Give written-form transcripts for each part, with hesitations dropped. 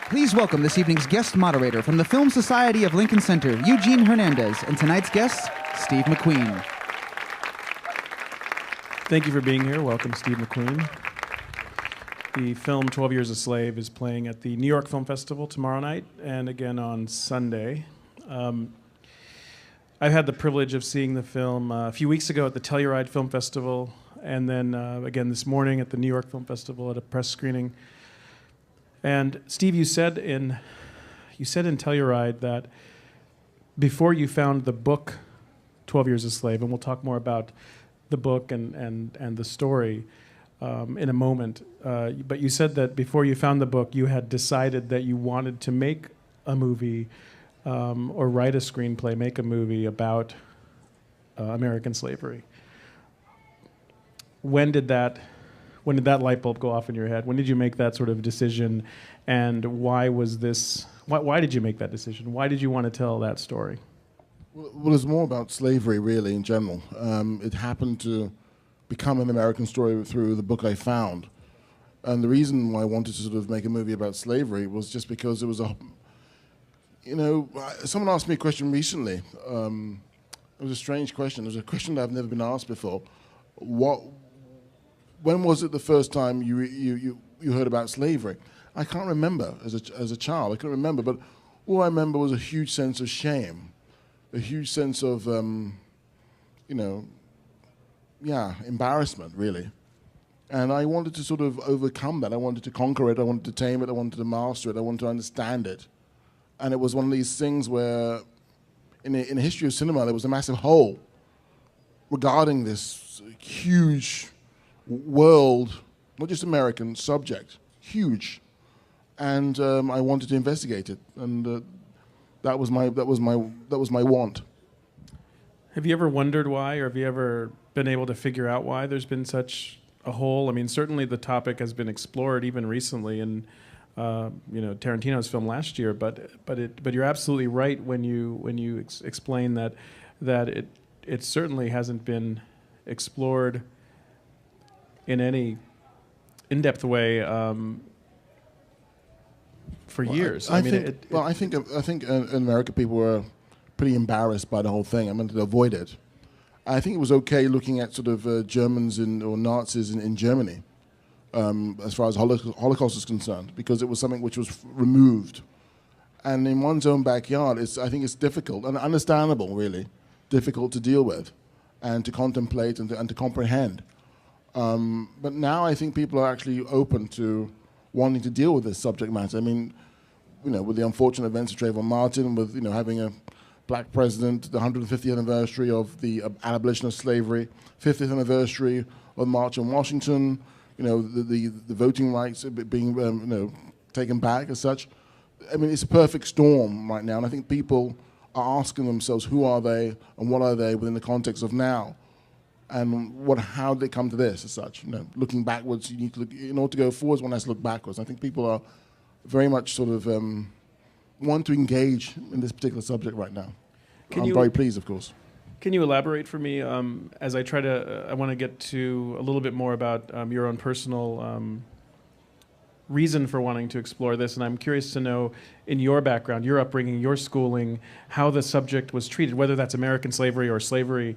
Please welcome this evening's guest moderator from the Film Society of Lincoln Center, Eugene Hernandez, and tonight's guest, Steve McQueen. Thank you for being here. Welcome, Steve McQueen. The film 12 Years a Slave is playing at the New York Film Festival tomorrow night and again on Sunday. I've had the privilege of seeing the film a few weeks ago at the Telluride Film Festival, and then again this morning at the New York Film Festival at a press screening. And Steve, you said in Telluride that before you found the book 12 Years a Slave, and we'll talk more about the book and the story in a moment, but you said that before you found the book, you had decided that you wanted to make a movie or write a screenplay, make a movie about American slavery. When did that light bulb go off in your head? When did you make that sort of decision, and why did you make that decision? Why did you want to tell that story? Well, it's more about slavery, really, in general. It happened to become an American story through the book I found. And the reason why I wanted to sort of make a movie about slavery was just because it was someone asked me a question recently. It was a strange question. It was a question that I've never been asked before. When was it the first time you heard about slavery? I can't remember as a child. I couldn't remember, but all I remember was a huge sense of shame, a huge sense of, embarrassment, really. And I wanted to sort of overcome that. I wanted to conquer it. I wanted to tame it. I wanted to master it. I wanted to understand it. And it was one of these things where, in the history of cinema, there was a massive hole regarding this huge world, not just American subject, huge, and I wanted to investigate it, and that was my want. Have you ever wondered why, or have you ever been able to figure out why there's been such a hole? I mean, certainly the topic has been explored even recently in Tarantino's film last year, but you're absolutely right when you explain that it certainly hasn't been explored in any in-depth way for years. I think in America people were pretty embarrassed by the whole thing. I wanted to avoid it. I think it was okay looking at sort of Germans or Nazis in Germany as far as Holocaust is concerned, because it was something which was removed. And in one's own backyard, I think it's difficult and understandable, really, difficult to deal with and to contemplate and to comprehend. But now I think people are actually open to wanting to deal with this subject matter. I mean, with the unfortunate events of Trayvon Martin, with having a black president, the 150th anniversary of the abolitionist slavery, 50th anniversary of the March on Washington, the voting rights being taken back as such. I mean, it's a perfect storm right now, and I think people are asking themselves, who are they and what are they within the context of now? And how did they come to this as such? Looking backwards, you need to look, in order to go forwards, one has to look backwards. I think people are very much sort of want to engage in this particular subject right now. I'm very pleased, of course. Can you elaborate for me as I try to, I want to get to a little bit more about your own personal reason for wanting to explore this, and I'm curious to know, in your background, your upbringing, your schooling, how the subject was treated, whether that's American slavery or slavery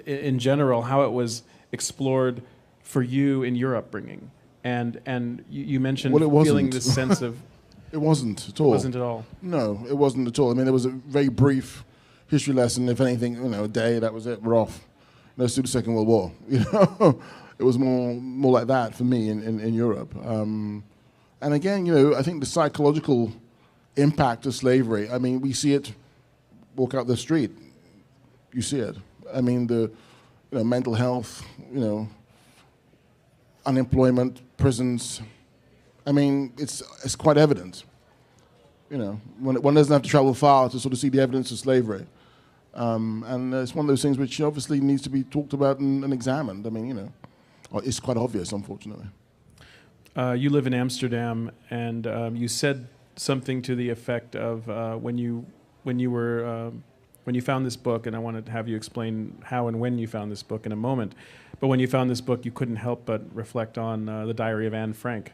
in general, how it was explored for you in your upbringing. And you mentioned feeling this sense of... It wasn't at all. It wasn't at all? No, it wasn't at all. I mean, there was a very brief history lesson, if anything, a day, that was it, we're off. Let's do the Second World War, It was more like that for me in Europe. And again, I think the psychological impact of slavery, I mean, we see it, walk out the street, you see it. I mean, the mental health, unemployment, prisons. I mean, it's quite evident. When one doesn't have to travel far to sort of see the evidence of slavery. And it's one of those things which obviously needs to be talked about and examined. I mean, it's quite obvious, unfortunately. You live in Amsterdam, and you said something to the effect of when you found this book, and I wanted to have you explain how and when you found this book in a moment. But when you found this book, you couldn't help but reflect on the Diary of Anne Frank.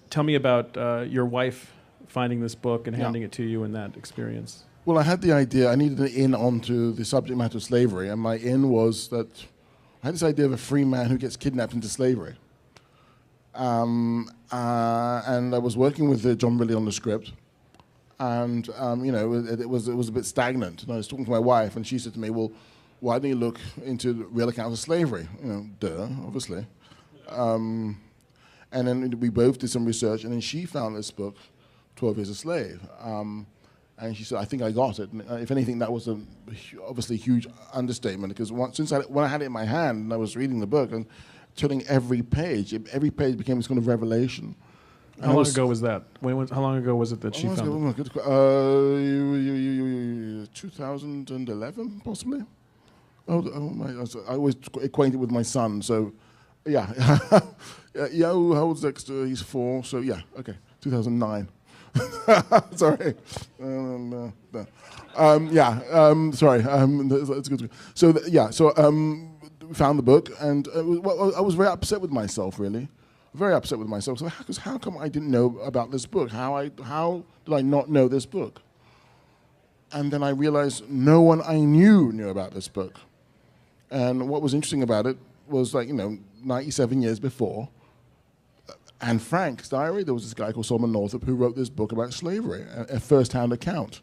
tell me about your wife finding this book and Yeah. handing it to you and that experience. Well, I had the idea, I needed an in onto the subject matter of slavery, and my in was that I had this idea of a free man who gets kidnapped into slavery. And I was working with John Ridley on the script, and it was a bit stagnant. And I was talking to my wife, and she said to me, "Well, why don't you look into the real accounts of slavery?" Duh, obviously. And then we both did some research, and then she found this book, 12 Years a Slave. And she said, "I think I got it." And if anything, that was obviously a huge understatement, because when I had it in my hand and I was reading the book and turning every page became this kind of revelation. How long ago was that? How long ago was it that she found it? 2011, possibly. Oh my! I always acquainted with my son, so yeah. Yeah, how old's Dexter? He's 4, so yeah, okay, 2009. Sorry. Sorry. That's good. So we found the book, and I was very upset with myself, really. Very upset with myself. So how come I didn't know about this book? How did I not know this book? And then I realized no one I knew about this book. And what was interesting about it was 97 years before, Anne Frank's diary, there was this guy called Solomon Northup who wrote this book about slavery, a first-hand account,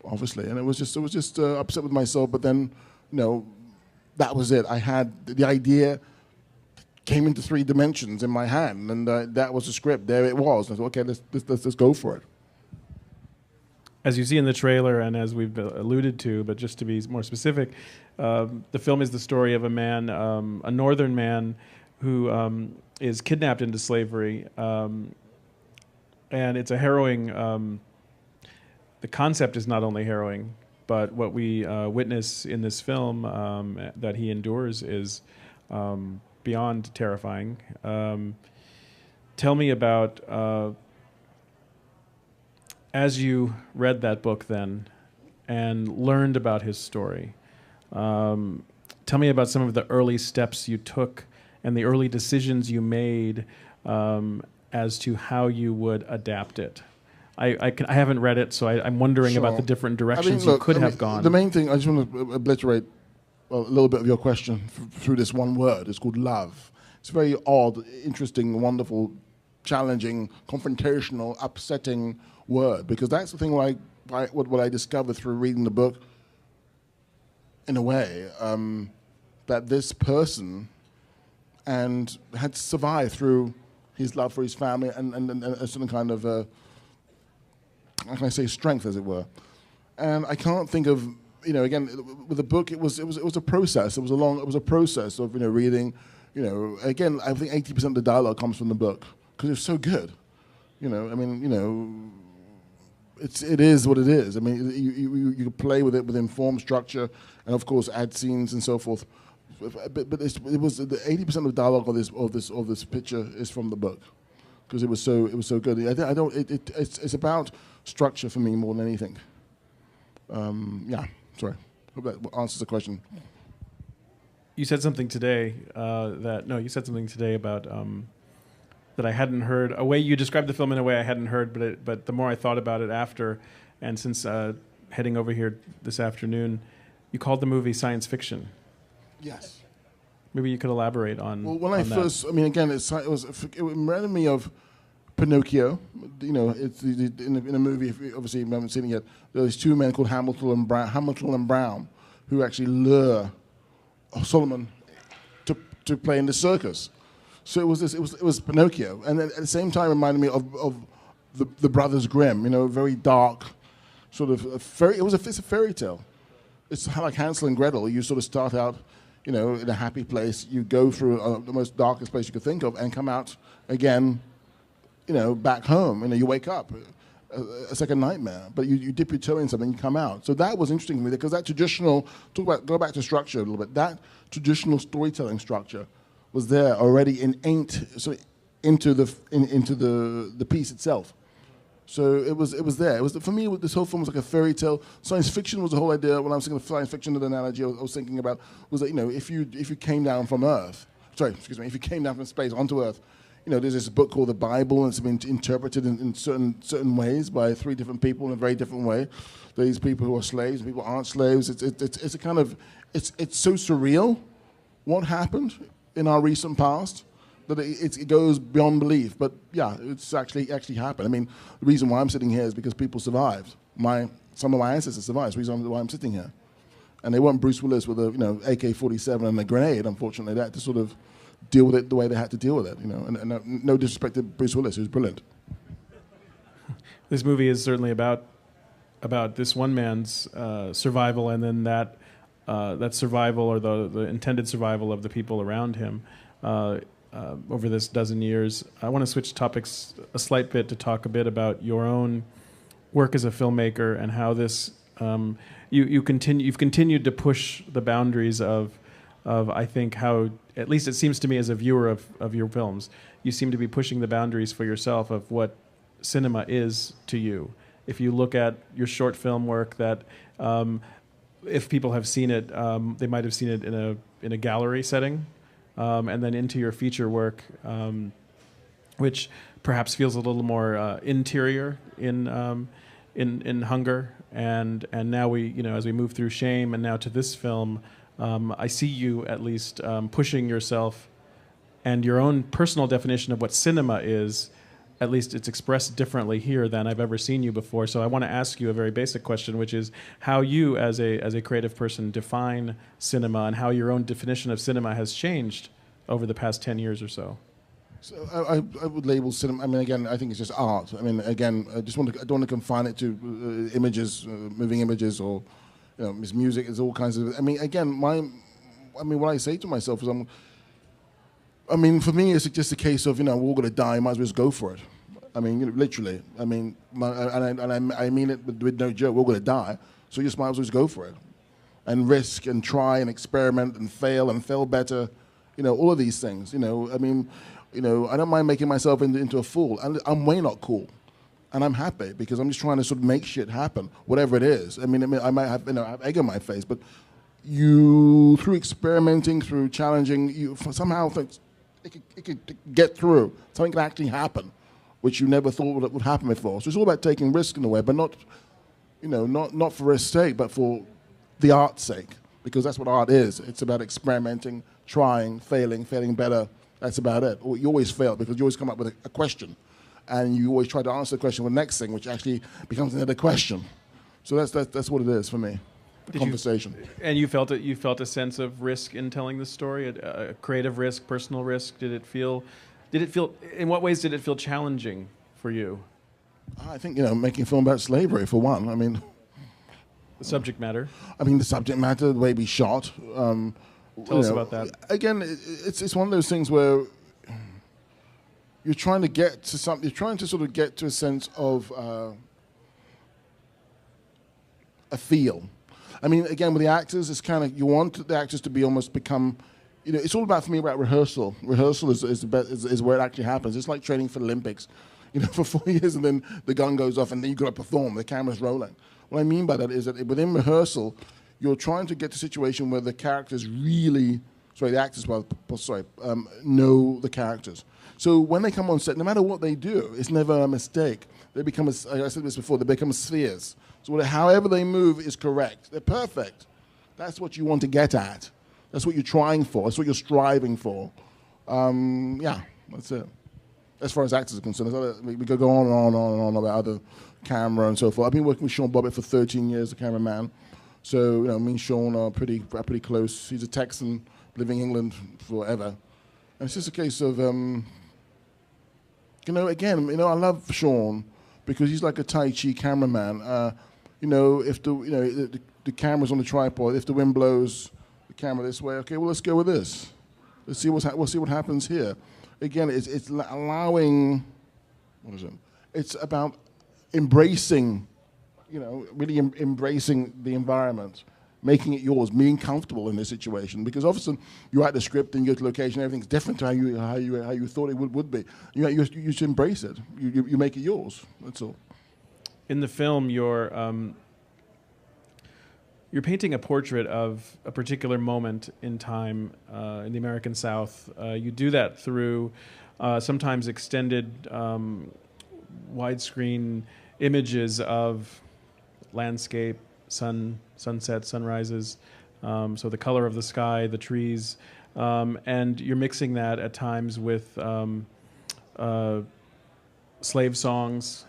obviously. And I was just upset with myself. But then, that was it. I had the idea came into 3 dimensions in my hand, and that was the script. There it was. And I thought, okay, let's go for it. As you see in the trailer, and as we've alluded to, but just to be more specific, the film is the story of a man, a northern man, who is kidnapped into slavery, and it's a harrowing. The concept is not only harrowing, but what we witness in this film that he endures is beyond terrifying. Tell me about, as you read that book then and learned about his story, tell me about some of the early steps you took and the early decisions you made as to how you would adapt it. I haven't read it, so I'm wondering about the different directions you could have gone. The main thing, I just want to obliterate a little bit of your question through this one word. It's called love. It's a very odd, interesting, wonderful, challenging, confrontational, upsetting word, because that's the thing what I discovered through reading the book, in a way, that this person and had survived through his love for his family and a certain kind of, how can I say, strength, as it were. And I can't think of, again, with the book, it was a process. It was a process of reading. Again, I think 80% of the dialogue comes from the book because it's so good. It is what it is. I mean, you play with it within form, structure, and of course add scenes and so forth. But it was the 80% of the dialogue of this picture is from the book, because it was so good. It's about structure for me more than anything. Sorry. Hope that answers the question. You said something today you said something today about that I hadn't heard. A way you described the film in a way I hadn't heard, but the more I thought about it after, and since heading over here this afternoon, you called the movie science fiction. Yes. Maybe you could elaborate on. Well, when I first, again, it reminded me of Pinocchio. It's in a movie. Obviously, you haven't seen it yet. There's 2 men called Hamilton and Brown, who actually lure Solomon to play in the circus. So it was Pinocchio, and then at the same time reminded me of the Brothers Grimm. Very dark, sort of it's a fairy tale. It's like Hansel and Gretel. You sort of start out, in a happy place. You go through the most darkest place you could think of, and come out again, back home. You wake up. It's like a nightmare, but you dip your toe in something, you come out. So that was interesting to me, because that traditional, go back to structure a little bit, that traditional storytelling structure was there already into the piece itself. So it was there. For me, this whole film was like a fairy tale. Science fiction was the whole idea. When I was thinking of science fiction, the analogy I was thinking about was that if you came down from Earth, if you came down from space onto Earth, there's this book called the Bible, and it's been interpreted in certain ways by 3 different people in a very different way. These people who are slaves, people who aren't slaves. It's a kind of it's so surreal what happened in our recent past that it goes beyond belief. But yeah, it's actually happened. I mean, the reason why I'm sitting here is because people survived. Some of my ancestors survived. That's the reason why I'm sitting here. And they weren't Bruce Willis with a AK-47 and a grenade. Unfortunately, they had to sort of deal with it the way they had to deal with it. And no disrespect to Bruce Willis, who's brilliant. This movie is certainly about this one man's survival, and then that survival, or the intended survival of the people around him over this dozen years. I want to switch topics a slight bit to talk a bit about your own work as a filmmaker and how this you've continued to push the boundaries of I think how, at least it seems to me as a viewer of your films, you seem to be pushing the boundaries for yourself of what cinema is to you. If you look at your short film work, that if people have seen it, they might have seen it in a gallery setting, and then into your feature work, which perhaps feels a little more interior in hunger, and now we, as we move through Shame, and now to this film, I see you at least pushing yourself and your own personal definition of what cinema is. At least it's expressed differently here than I've ever seen you before. So I want to ask you a very basic question, which is how you, as a creative person, define cinema, and how your own definition of cinema has changed over the past 10 years or so. So I would label cinema. I mean, again, I think it's just art. I mean, again, I don't want to confine it to images, moving images, or it's music. It's all kinds of. I mean, again, what I say to myself is, for me, it's just a case of, we're all going to die. Might as well just go for it. I mean, literally. I mean, I mean it with no joke. We're all going to die, so you just might as well just go for it, and risk and try and experiment and fail better. All of these things. I don't mind making myself into a fool, and I'm way not cool, and I'm happy because I'm just trying to sort of make shit happen, whatever it is. I mean, I might have have egg on my face, but through experimenting, through challenging, you somehow think it could get through. Something can actually happen, which you never thought would happen before. So it's all about taking risk in a way, but not for risk's sake, but for the art's sake, because that's what art is. It's about experimenting, trying, failing better. That's about it. You always fail because you always come up with a question, and you always try to answer the question with the next thing, which actually becomes another question. So that's what it is for me. Conversation. And you felt it. You felt a sense of risk in telling this story, a creative risk, personal risk. Did it feel? In what ways did it feel challenging for you? I think making a film about slavery, for one. I mean, the subject matter. I mean, the subject matter, the way we shot. Tell us about that. Again, it's one of those things where you're trying to get to something. You're trying to sort of get to a sense of a feel. I mean, again, with the actors, it's kind of, you want the actors to become. It's all about, for me, about rehearsal. Rehearsal is where it actually happens. It's like training for the Olympics, for 4 years, and then the gun goes off, and then you've got to perform. The camera's rolling. What I mean by that is that within rehearsal, you're trying to get to a situation where the characters really, the actors, know the characters. So when they come on set, no matter what they do, it's never a mistake. They become, I said this before, they become spheres. So however they move is correct. They're perfect. That's what you want to get at. That's what you're trying for. That's what you're striving for. That's it. As far as actors are concerned, we could go on and on and on and on about other camera and so forth. I've been working with Sean Bobbitt for 13 years, the cameraman. So, me and Sean are pretty close. He's a Texan living in England forever. And it's just a case of, again, I love Sean because he's like a Tai Chi cameraman. If the camera's on the tripod, if the wind blows the camera this way, okay, well, let's go with this. We'll see what happens here. Again, it's allowing, what is it? It's about embracing, really embracing the environment, making it yours, being comfortable in this situation. Because often you write the script and you go to location, everything's different to how you thought it would be. You should embrace it. You make it yours. That's all. In the film, you're painting a portrait of a particular moment in time in the American South. You do that through sometimes extended widescreen images of landscape, sunsets, sunrises, so the color of the sky, the trees, and you're mixing that at times with slave songs,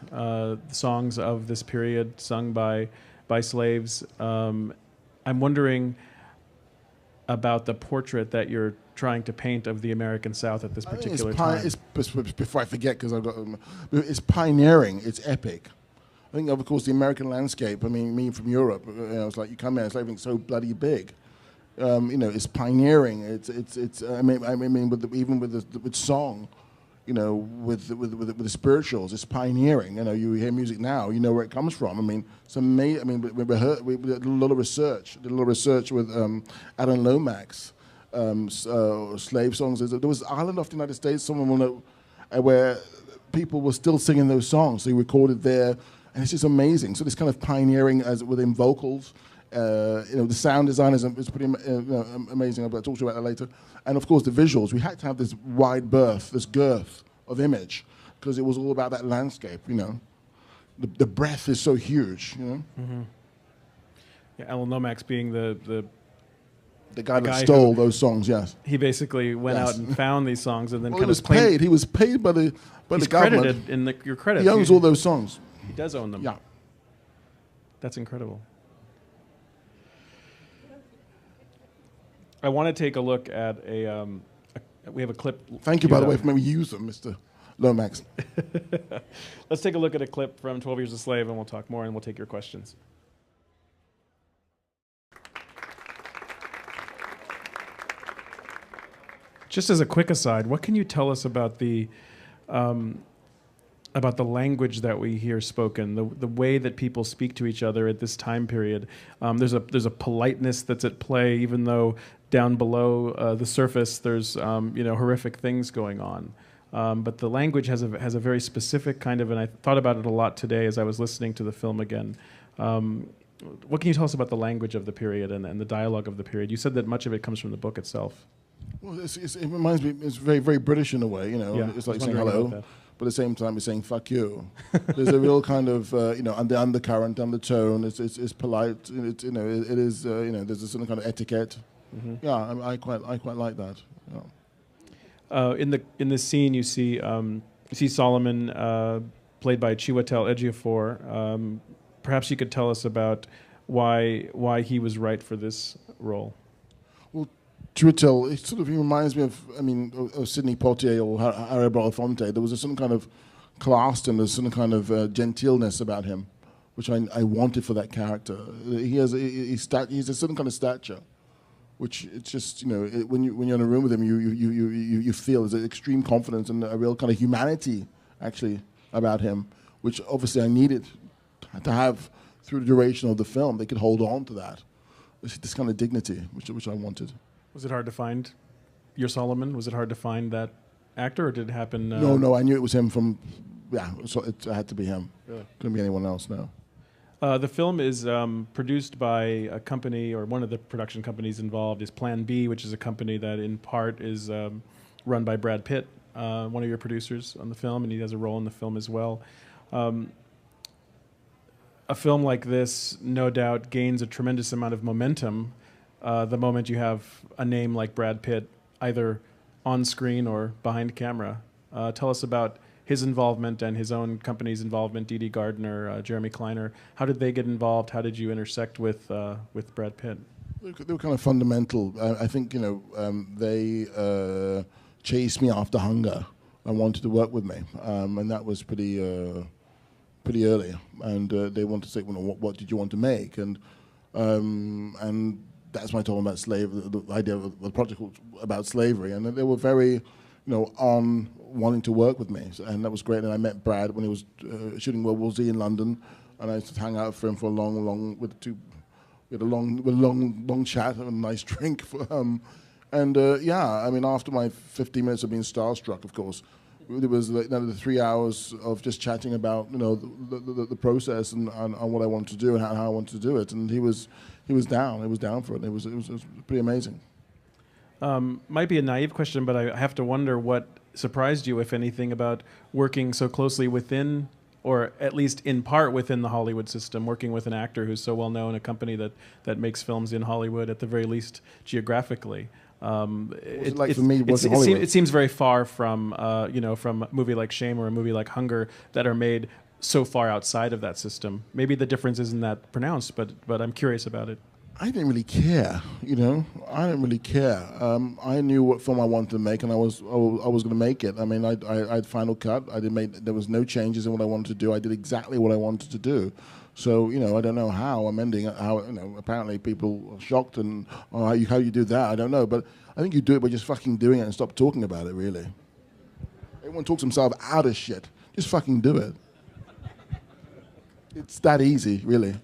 songs of this period sung by slaves. I'm wondering about the portrait that you're trying to paint of the American South at this particular time. Before I forget, because it's pioneering, it's epic. I think, of course, the American landscape. I mean, me from Europe, it's like you come here, it's like everything's so bloody big. It's pioneering. It's. I mean, even with song, with the spirituals, it's pioneering. You hear music now, you know where it comes from. I mean, it's amazing. I mean, we did a lot of research. With Alan Lomax, slave songs. There was an island off the United States, someone will know, where people were still singing those songs. They recorded there, and it's just amazing. So this kind of pioneering within vocals. The sound design is pretty amazing. I'll talk to you about that later. And of course, the visuals. We had to have this wide berth, this girth of image, because it was all about that landscape. The breadth is so huge. Mm-hmm. Yeah, Alan Lomax being the guy that stole those songs. Yes, he basically went out and found these songs and then He was paid by the government. Credited in your credits. He owns all those songs. He does own them. Yeah, that's incredible. I want to take a look at we have a clip. Thank you, by the way, for making me use them, Mr. Lomax. Let's take a look at a clip from 12 Years a Slave, and we'll talk more, and we'll take your questions. Just as a quick aside, what can you tell us about the language that we hear spoken, the way that people speak to each other at this time period? There's a politeness that's at play, even though down below the surface there's horrific things going on. But the language has a very specific kind of, and I thought about it a lot today as I was listening to the film again. What can you tell us about the language of the period and the dialogue of the period? You said that much of it comes from the book itself. Well, it reminds me, it's very, very British in a way, Yeah, it's like saying hello, but at the same time it's saying fuck you. There's a real kind of, undercurrent, undertone, it's polite, it is, there's a certain kind of etiquette. Mm-hmm. Yeah, I quite like that. Yeah. In this scene, you see Solomon, played by Chiwetel Ejiofor. Perhaps you could tell us about why he was right for this role. Well, Chiwetel, he reminds me of Sidney Poitier or Harry Belafonte. There was a certain kind of class and there's some kind of genteelness about him, which I wanted for that character. He's a certain kind of stature, which it's just when you're in a room with him, you feel there's an extreme confidence and a real kind of humanity actually about him, which obviously I needed to have through the duration of the film. They could hold on to that, this kind of dignity, which I wanted. Was it hard to find your Solomon? Was it hard to find that actor, or did it happen? No, I knew it was him from. Yeah, so it had to be him. Really? Couldn't be anyone else. No. The film is produced by a company, or one of the production companies involved is Plan B, which is a company that in part is run by Brad Pitt, one of your producers on the film, and he has a role in the film as well. A film like this, no doubt, gains a tremendous amount of momentum the moment you have a name like Brad Pitt, either on screen or behind camera. Tell us about his involvement and his own company's involvement, Dee Dee Gardner, Jeremy Kleiner. How did they get involved? How did you intersect with Brad Pitt? They were kind of fundamental. I think, they chased me after Hunger and wanted to work with me. And that was pretty early. And they wanted to say, what did you want to make? And that's when I told them about the idea of the project about slavery. And they were very, on wanting to work with me. And that was great. And I met Brad when he was shooting World War Z in London. And I used to hang out for him for we had a long chat and a nice drink. After my 15 minutes of being starstruck, of course, there was the 3 hours of just chatting about the process and what I wanted to do and how I wanted to do it. And he was down. He was down for it. It was pretty amazing. Might be a naive question, but I have to wonder what surprised you, if anything, about working so closely within, or at least in part within the Hollywood system, working with an actor who's so well known, a company that makes films in Hollywood, at the very least geographically. It seems very far from from a movie like Shame or a movie like Hunger that are made so far outside of that system. Maybe the difference isn't that pronounced, but I'm curious about it. I didn't really care, I didn't really care. I knew what film I wanted to make, and I was going to make it. I mean, I had Final Cut. There was no changes in what I wanted to do. I did exactly what I wanted to do. So, I don't know how I'm ending it. How, apparently people are shocked and how you do that. I don't know, but I think you do it by just fucking doing it and stop talking about it. Really, everyone talks themselves out of shit. Just fucking do it. It's that easy, really.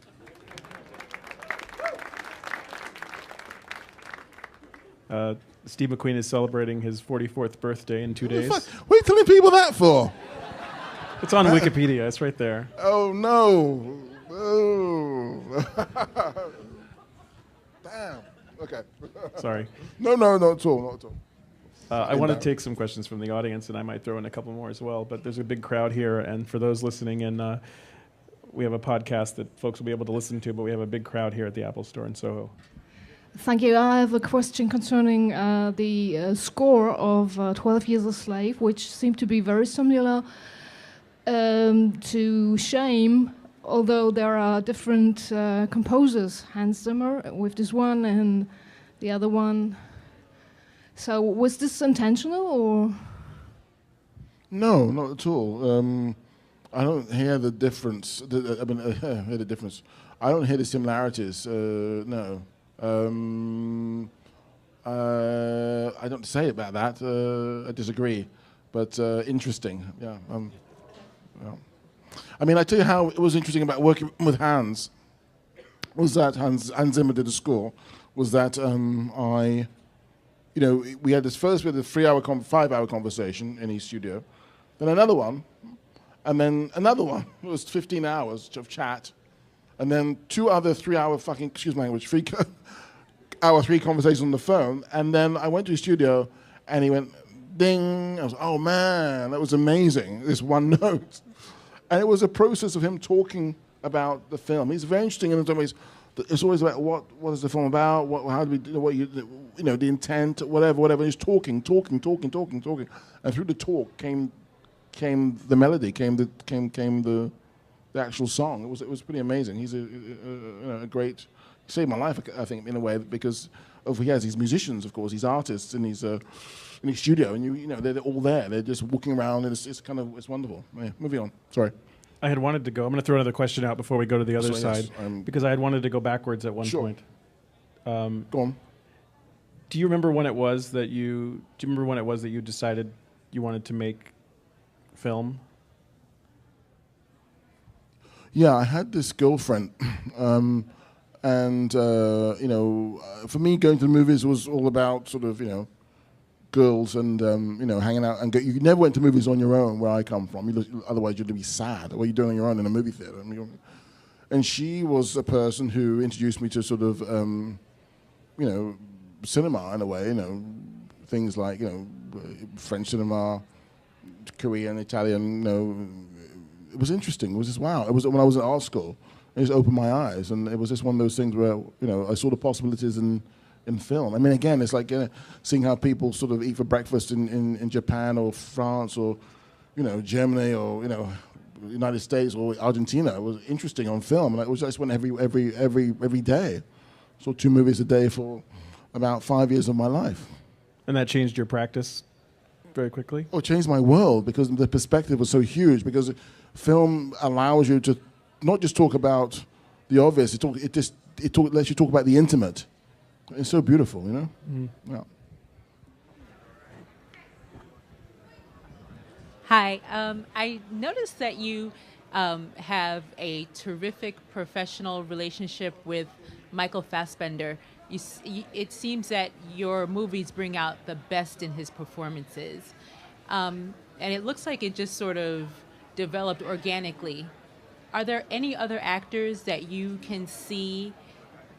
Steve McQueen is celebrating his 44th birthday in 2 days. What are you telling people that for? It's on Wikipedia. It's right there. Oh, no. Oh. Damn. Okay. Sorry. No, not at all. Not at all. I want to take some questions from the audience, and I might throw in a couple more as well. But there's a big crowd here, and for those listening in, we have a podcast that folks will be able to listen to, but we have a big crowd here at the Apple Store in Soho. Thank you. I have a question concerning the score of 12 Years a Slave, which seemed to be very similar to Shame, although there are different composers, Hans Zimmer with this one and the other one. So was this intentional, or? No, not at all. I don't hear the difference. I hear the difference. I don't hear the similarities. No. I don't say about that. I disagree, but interesting. Yeah. I mean, I tell you how it was interesting about working with Hans. Was that Hans Zimmer did a score? Was that we had this first, we had a 5-hour conversation in his studio, then another one, and then another one. It was 15 hours of chat. And then 2 other 3-hour fucking, excuse my language, 3-hour conversations on the phone. And then I went to his studio, and he went, ding. I was, oh man, that was amazing, this one note. And it was a process of him talking about the film. He's very interesting in some ways. It's always about what is the film about, how do we do, the intent, whatever. He's talking. And through the talk came the melody, came the actual song. It was pretty amazing. He's a great. He saved my life, I think, in a way, because he has these musicians, of course, these artists in his studio, and they're all there. They're just walking around, and it's wonderful. Yeah, moving on. Sorry. I had wanted to go. I'm going to throw another question out before we go to the other side, because I had wanted to go backwards at one point. Go on. Do you remember when it was that you decided you wanted to make film? Yeah, I had this girlfriend, and for me, going to the movies was all about sort of girls and hanging out. And you never went to movies on your own, where I come from. Otherwise, you'd be sad. What are you doing on your own in a movie theater? And she was a person who introduced me to sort of cinema in a way. Things like French cinema, Korean, Italian. It was interesting. It was just wow. It was when I was at art school. It just opened my eyes, and it was just one of those things where I saw the possibilities in film. I mean, again, it's like seeing how people sort of eat for breakfast in Japan or France or Germany or United States or Argentina. It was interesting on film, and I just went every day. Saw 2 movies a day for about 5 years of my life. And that changed your practice very quickly? Oh, it changed my world, because the perspective was so huge. Because film allows you to not just talk about the obvious. It lets you talk about the intimate. It's so beautiful, Yeah. Hi. I noticed that you have a terrific professional relationship with Michael Fassbender. It seems that your movies bring out the best in his performances. And it looks like it just sort of developed organically. Are there any other actors that you can see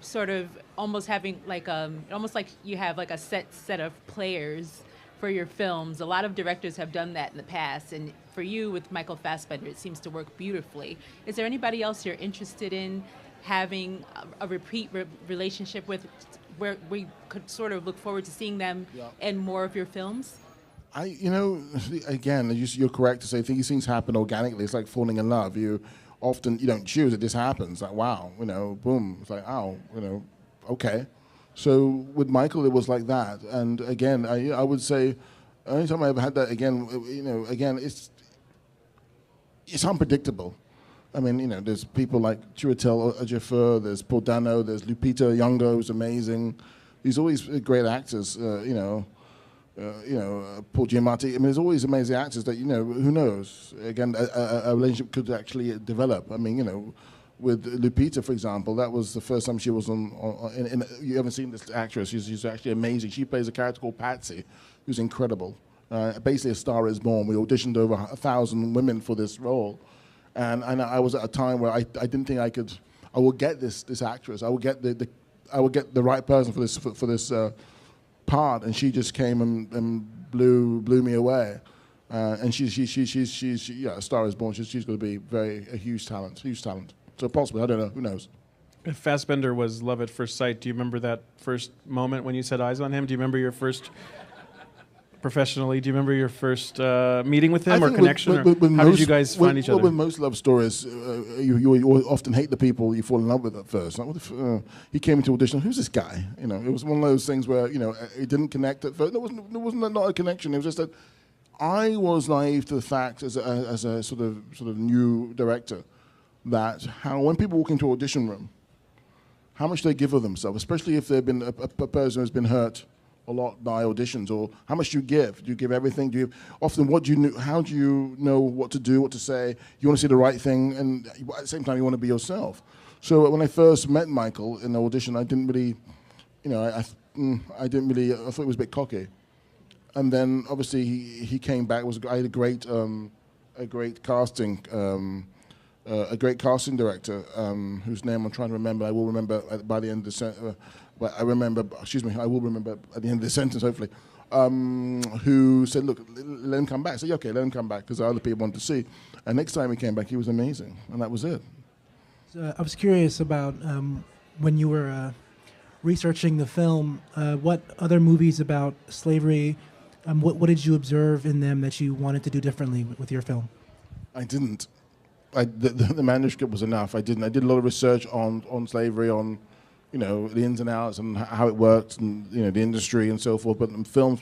sort of almost having like almost like you have like a set of players for your films. A lot of directors have done that in the past, and for you with Michael Fassbender, it seems to work beautifully. Is there anybody else you're interested in having a repeat relationship with, where we could sort of look forward to seeing them in more of your films? Again, you're correct to say these things happen organically. It's like falling in love. You don't choose; it just happens. Like wow, boom. It's like okay. So with Michael, it was like that. And again, I would say, only time I ever had that, again, it's unpredictable. I mean, there's people like Chiwetel Ejiofor, there's Paul Dano, there's Lupita Nyong'o, who's amazing. He's always great actors. Paul Giamatti. I mean, there's always amazing actors that who knows. Again, a relationship could actually develop. I mean, with Lupita, for example, that was the first time she was on you haven't seen this actress. She's actually amazing. She plays a character called Patsy, who's incredible. Basically, A Star Is Born. We auditioned over 1,000 women for this role, and I was at a time where I didn't think I would get this actress. I would get the right person for this part, and she just came and blew me away. And she's A Star Is Born. She's going to be a huge talent. So possibly, I don't know. Who knows? If Fassbender was love at first sight, do you remember that first moment when you set eyes on him? Do you remember your first, professionally, do you remember your first meeting with him or connection? How did you guys find each other? With most love stories, you often hate the people you fall in love with at first. Like, he came into audition, who's this guy? It was one of those things where, it didn't connect at first. There wasn't not a connection. It was just that I was naive to the fact as a sort of new director, that when people walk into an audition room, how much they give of themselves, especially if they've been a person who's been hurt a lot by auditions, or how much do you give? Do you give everything? Often how do you know what to do, what to say? You want to say the right thing, and at the same time you want to be yourself. So when I first met Michael in the audition, I didn't really, I thought it was a bit cocky. And then obviously he came back. I had a great casting. A great casting director, whose name I'm trying to remember. I will remember by the end of the sentence. But I will remember at the end of the sentence, hopefully. Who said, "Look, let him come back." I said, "Okay, let him come back," because other people wanted to see. And next time he came back, he was amazing, and that was it. So I was curious about when you were researching the film. What other movies about slavery? What did you observe in them that you wanted to do differently with your film? I didn't. The manuscript was enough. I did a lot of research on slavery, on the ins and outs and how it worked, and the industry and so forth. But in films,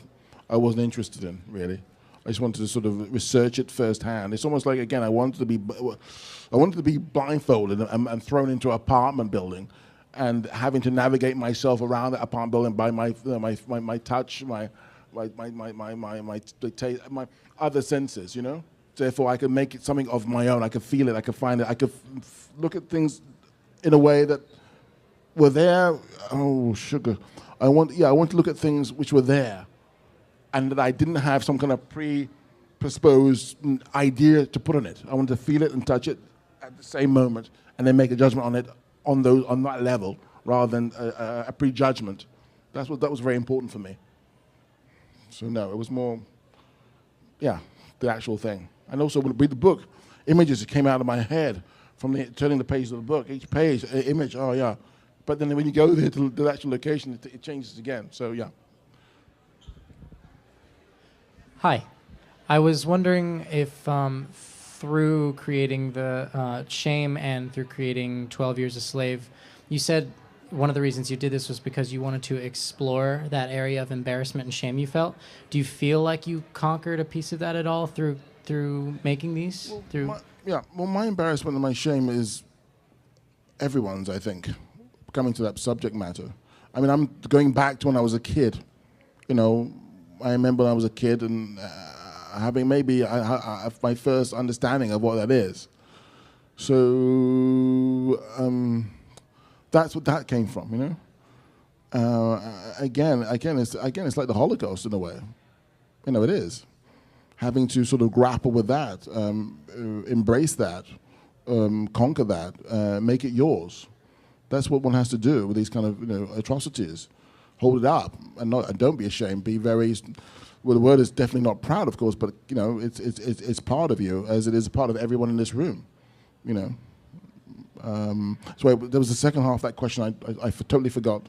I wasn't interested in really. I just wanted to sort of research it firsthand. It's almost like, again, I wanted to be blindfolded and thrown into an apartment building, and having to navigate myself around that apartment building by my touch, my other senses, Therefore, I could make it something of my own. I could feel it. I could find it. I could look at things in a way that were there. Oh, sugar! I want to look at things which were there, and that I didn't have some kind of predisposed idea to put on it. I wanted to feel it and touch it at the same moment, and then make a judgment on it on that level, rather than a prejudgment. That was very important for me. So no, it was more, the actual thing. And also, when I read the book, images came out of my head from turning the pages of the book. Each page, an image, oh yeah. But then when you go there to the actual location, it changes again. So yeah. Hi. I was wondering if through creating the Shame and through creating 12 Years a Slave, you said one of the reasons you did this was because you wanted to explore that area of embarrassment and shame you felt. Do you feel like you conquered a piece of that at all through making these? My embarrassment and my shame is everyone's, I think, coming to that subject matter. I mean, I'm going back to when I was a kid. I remember when I was a kid and having maybe my first understanding of what that is. So that's what that came from, Again, it's like the Holocaust in a way. It is. Having to sort of grapple with that, embrace that, conquer that, make it yours. That's what one has to do with these kind of atrocities. Hold it up and don't be ashamed. Be very well, the word is definitely not proud, of course, but you know, it's part of you, as it is a part of everyone in this room. You know. So there was the second half of that question I totally forgot.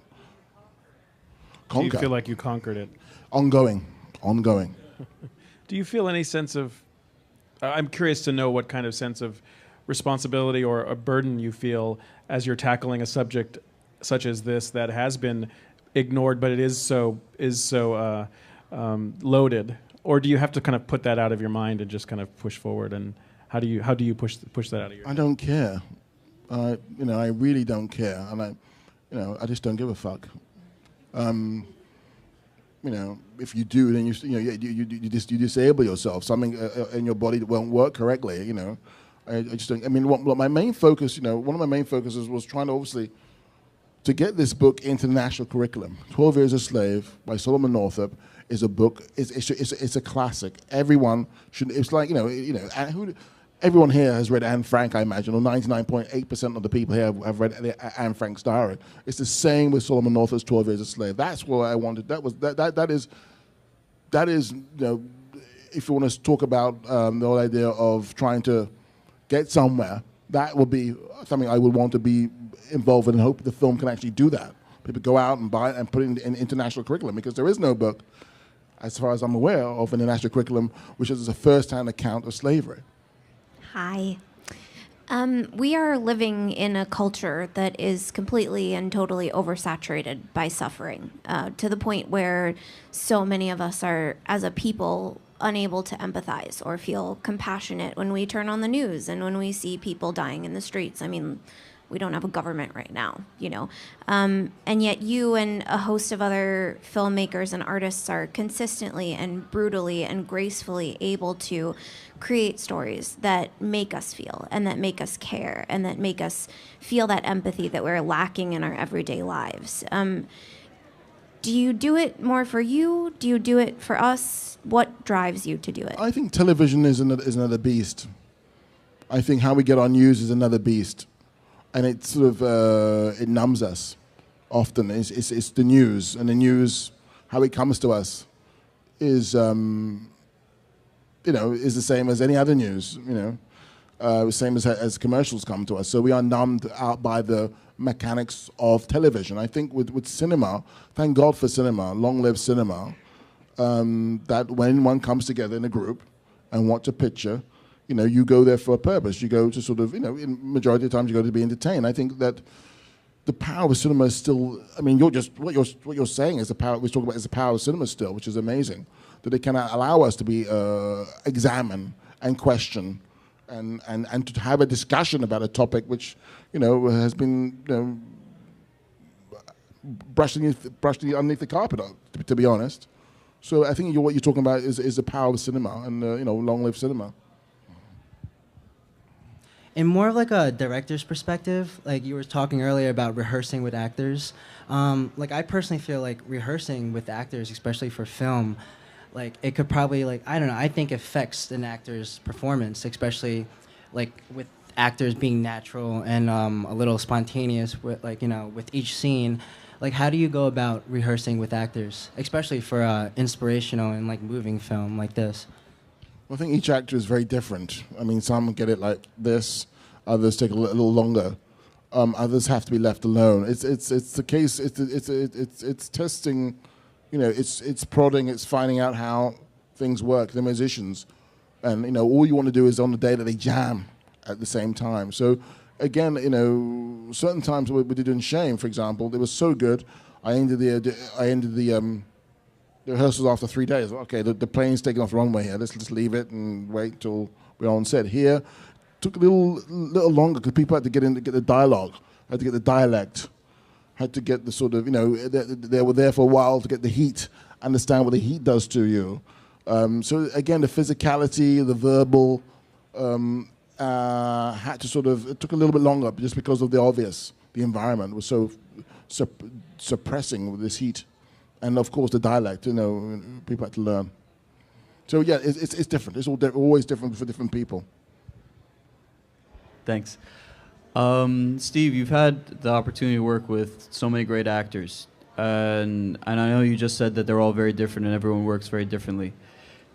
Do you feel like you conquered it? Ongoing. Do you feel any sense of? I'm curious to know what kind of sense of responsibility or a burden you feel as you're tackling a subject such as this that has been ignored, but it is so loaded. Or do you have to kind of put that out of your mind and just kind of push forward? And how do you push that out of your? I don't care. You know, I really don't care, and I just don't give a fuck. You know, if you do, then you disable yourself. Something in your body that won't work correctly. You know, I just don't. I mean, what my main focus, one of my main focuses was trying to obviously to get this book into the national curriculum. 12 Years a Slave by Solomon Northup is a book. It's a classic. Everyone should. It's like everyone here has read Anne Frank, I imagine, or 99.8% of the people here have read Anne Frank's diary. It's the same with Solomon Northup's 12 Years a Slave. That's what I wanted. That is if you want to talk about the whole idea of trying to get somewhere, that would be something I would want to be involved in and hope the film can actually do that. People go out and buy it and put it in international curriculum, because there is no book, as far as I'm aware, of an international curriculum which is a first-hand account of slavery. Hi. We are living in a culture that is completely and totally oversaturated by suffering, to the point where so many of us are, as a people, unable to empathize or feel compassionate when we turn on the news and when we see people dying in the streets. I mean, we don't have a government right now, and yet you and a host of other filmmakers and artists are consistently and brutally and gracefully able to create stories that make us feel and that make us care and that make us feel that empathy that we're lacking in our everyday lives. Do you do it more for you? Do you do it for us? What drives you to do it? I think television is another beast. I think how we get our news is another beast. And it sort of it numbs us. Often it's the news, and the news, how it comes to us, is is the same as any other news. The same as commercials come to us. So we are numbed out by the mechanics of television. I think with cinema, thank God for cinema, long live cinema. That when one comes together in a group and watch a picture, you go there for a purpose. You go to sort of, in majority of the times you go to be entertained. I think that the power of cinema is still, I mean, what you're saying is the power, we're talking about is the power of cinema still, which is amazing. That it can allow us to be, examine and question and to have a discussion about a topic which, has been, brushed underneath the carpet, to be honest. So I think what you're talking about is the power of cinema and, long live cinema. In more of like a director's perspective, like you were talking earlier about rehearsing with actors, like I personally feel like rehearsing with actors, especially for film, like it could probably I think affects an actor's performance, especially like with actors being natural and a little spontaneous with with each scene. Like how do you go about rehearsing with actors, especially for inspirational and like moving film like this? I think each actor is very different. I mean, some get it like this, others take a little longer, others have to be left alone. It's the case. It's testing, it's prodding. It's finding out how things work. The musicians, and all you want to do is on the day that they jam at the same time. So again, certain times we did in Shame, for example, they were so good. I ended the rehearsals after 3 days. Okay, the plane's taking off the runway here. Let's just leave it and wait till we're on set. Here, took a little longer because people had to get the dialogue, had to get the dialect, had to get the sort of they were there for a while to get the heat, understand what the heat does to you. So again, the physicality, the verbal, had to it took a little bit longer just because of the obvious. The environment was so suppressing with this heat. And of course, the dialect, people had to learn. So yeah, it's different. It's always different for different people. Thanks. Steve, you've had the opportunity to work with so many great actors. and I know you just said that they're all very different and everyone works very differently.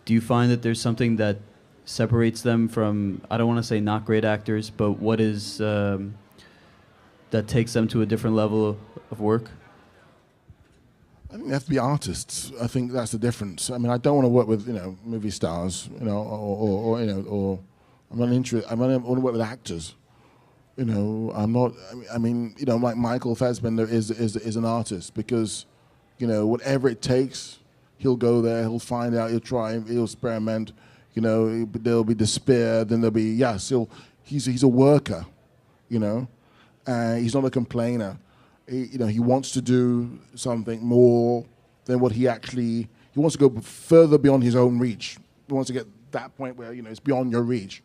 Do you find that there's something that separates them from, I don't want to say not great actors, but what is that takes them to a different level of work? I think they have to be artists. I think that's the difference. I mean, I don't want to work with movie stars, or I'm not interested. I want to work with actors. I'm not. I mean, like Michael Fassbender is an artist because, whatever it takes, he'll go there. He'll find out. He'll try. He'll experiment. There'll be despair. Then there'll be yes. He's a worker. He's not a complainer. He wants to do something more than what he wants to go further beyond his own reach. He wants to get that point where, it's beyond your reach.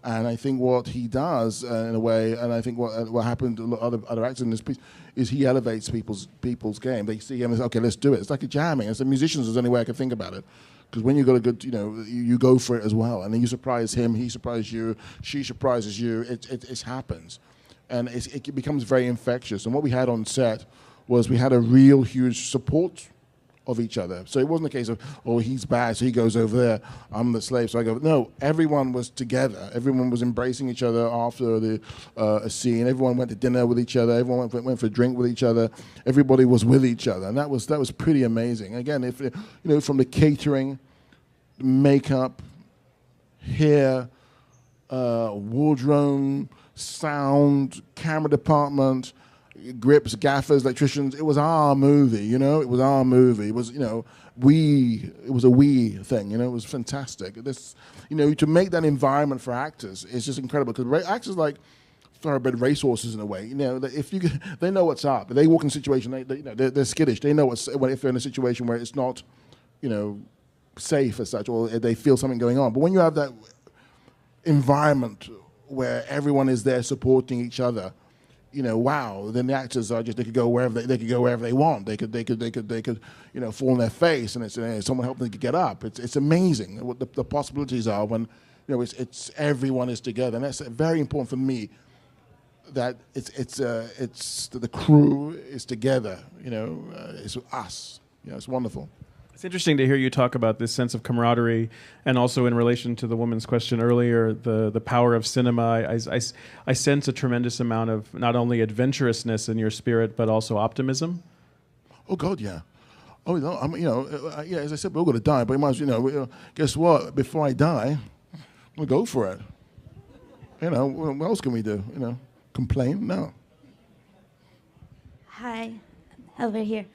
And I think what he does, in a way, and I think what happened to other actors in this piece, is he elevates people's game. They see him as, okay, let's do it. It's like a jamming. As a musician, is the only way I can think about it. Because when you've got a good, you go for it as well. And then you surprise him, he surprises you, she surprises you. It happens. And it becomes very infectious. And what we had on set was we had a real huge support of each other. So it wasn't a case of, oh, he's bad, so he goes over there, I'm the slave, so I go. No, everyone was together. Everyone was embracing each other after a scene. Everyone went to dinner with each other. Everyone went for a drink with each other. Everybody was with each other. And that was pretty amazing. Again, from the catering, makeup, hair, wardrobe, sound, camera department, grips, gaffers, electricians. It was our movie, It was our movie. It was, it was a we thing, It was fantastic. This, to make that environment for actors is just incredible because actors like thoroughbred racehorses in a way. They know what's up. They walk in a situation, they're skittish. They know if they're in a situation where it's not, safe as such, or they feel something going on. But when you have that environment where everyone is there supporting each other, wow, then the actors are they could go wherever they want. They could fall on their face and someone help them get up. It's amazing what the possibilities are when it's everyone is together, and that's very important for me. That it's the crew is together. It's us. It's wonderful. It's interesting to hear you talk about this sense of camaraderie, and also in relation to the woman's question earlier, the power of cinema. I sense a tremendous amount of not only adventurousness in your spirit, but also optimism. Oh God, yeah. Oh no, as I said, we're all going to die, but we might, guess what? Before I die, we'll go for it. What else can we do? Complain? No. Hi, over here.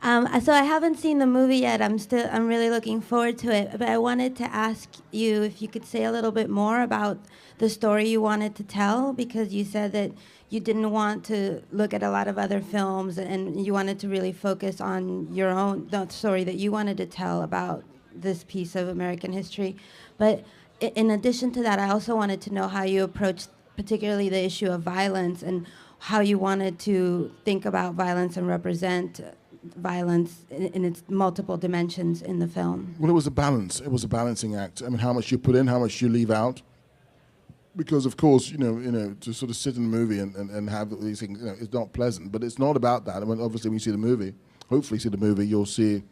So I haven't seen the movie yet. I'm really looking forward to it. But I wanted to ask you if you could say a little bit more about the story you wanted to tell, because you said that you didn't want to look at a lot of other films and you wanted to really focus on the story that you wanted to tell about this piece of American history. But in addition to that, I also wanted to know how you approached particularly the issue of violence and how you wanted to think about violence and represent violence in its multiple dimensions in the film. Well, it was a balance. It was a balancing act. I mean, how much you put in, how much you leave out. Because, of course, to sort of sit in the movie and have these things, it's not pleasant. But it's not about that. I mean, obviously, when you see the movie, hopefully see the movie, you'll see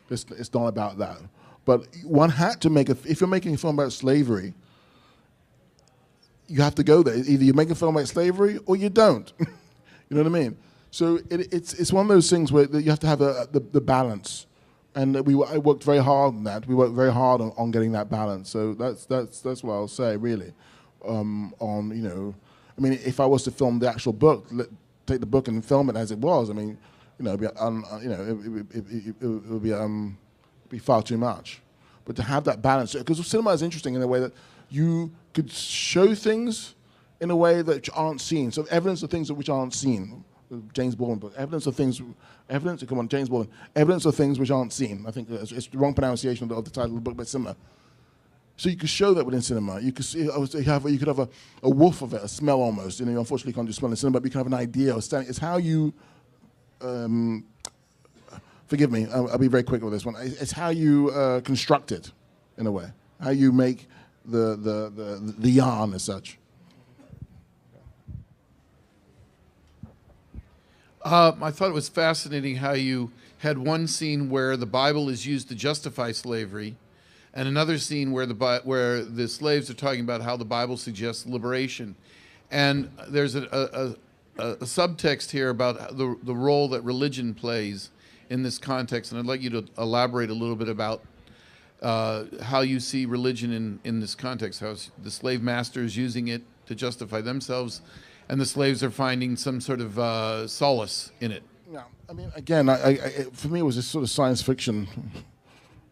it's not about that. But one had to if you're making a film about slavery, you have to go there. Either you make a film about slavery or you don't. You know what I mean? So it's one of those things where you have to have the balance, and I worked very hard on that. We worked very hard on getting that balance. So that's what I'll say really. I mean, if I was to film the actual book, take the book and film it as it was, I mean, it'd be far too much. But to have that balance, because cinema is interesting in a way that you could show things in a way that aren't seen. So evidence of things which aren't seen. James Baldwin book. Evidence of things which aren't seen. I think it's the wrong pronunciation of the title of the book, but similar. So you could show that within cinema. You could see, you could have a whiff of it, a smell almost. Unfortunately, you can't do smell in cinema, but you can have an idea. It's how you. Forgive me. I'll be very quick with this one. It's how you construct it, in a way. How you make the yarn as such. I thought it was fascinating how you had one scene where the Bible is used to justify slavery, and another scene where the slaves are talking about how the Bible suggests liberation. And there's a subtext here about the role that religion plays in this context, and I'd like you to elaborate a little bit about how you see religion in this context, how the slave master is using it to justify themselves, and the slaves are finding some sort of solace in it. Yeah, I mean, again, for me, it was a sort of science fiction.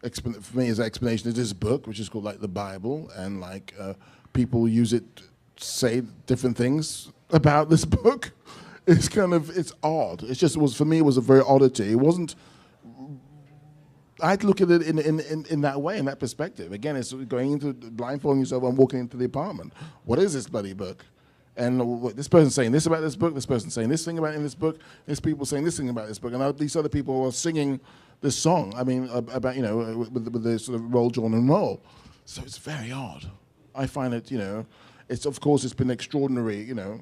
For me, as an explanation, of this book, which is called like the Bible, and like people use it to say different things about this book. It's odd. For me, it was a very oddity. It wasn't. I'd look at it in that way, in that perspective. Again, it's going into blindfolding yourself and walking into the apartment. What is this bloody book? And this person's saying this about this book, this person's saying this thing about it in this book, there's people saying this thing about this book, and these other people are singing this song, I mean, about, with the sort of roll, drawn, and roll. So it's very odd. I find it, of course, it's been extraordinary, what's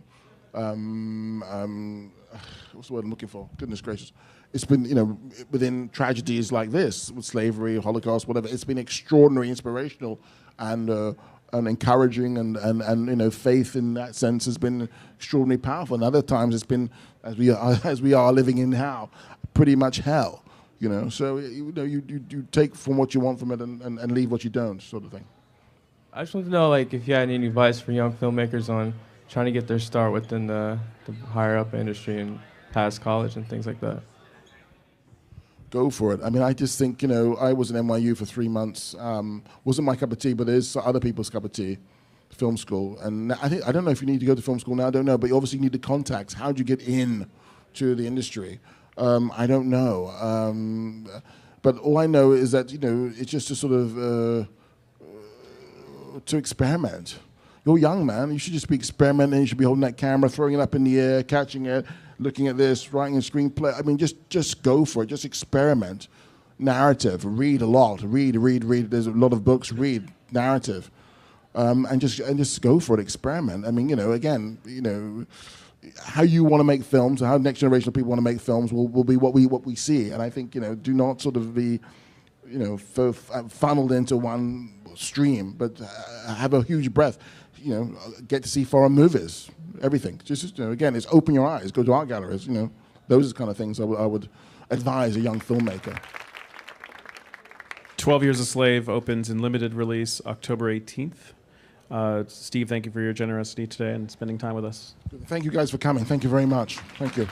the word I'm looking for? Goodness gracious. It's been, within tragedies like this, with slavery, Holocaust, whatever, it's been extraordinary, inspirational, and encouraging, and faith in that sense has been extraordinarily powerful. And other times it's been, as we are living in now, pretty much hell. So you take from what you want from it and leave what you don't, sort of thing. I just want to know, if you had any advice for young filmmakers on trying to get their start within the higher up industry and past college and things like that. Go for it. I mean, I just think, I was in NYU for 3 months. Wasn't my cup of tea, but it is other people's cup of tea, film school. And I don't know if you need to go to film school now, I don't know, but you obviously need the contacts. How do you get in to the industry? I don't know. But all I know is that, it's just a sort of, to experiment. You're young, man. You should just be experimenting. You should be holding that camera, throwing it up in the air, catching it, looking at this, writing a screenplay. I mean, just go for it. Just experiment. Narrative. Read a lot. Read. There's a lot of books. Read. Narrative. And just go for it. Experiment. I mean, again, how you want to make films, or how next generation of people want to make films will be what we see. And I think, do not sort of be, funneled into one stream, but have a huge breadth. Get to see foreign movies, everything. Just again, it's open your eyes. Go to art galleries. Those are the kind of things I would advise a young filmmaker. 12 Years a Slave opens in limited release October 18th. Steve, thank you for your generosity today and spending time with us. Thank you guys for coming. Thank you very much. Thank you.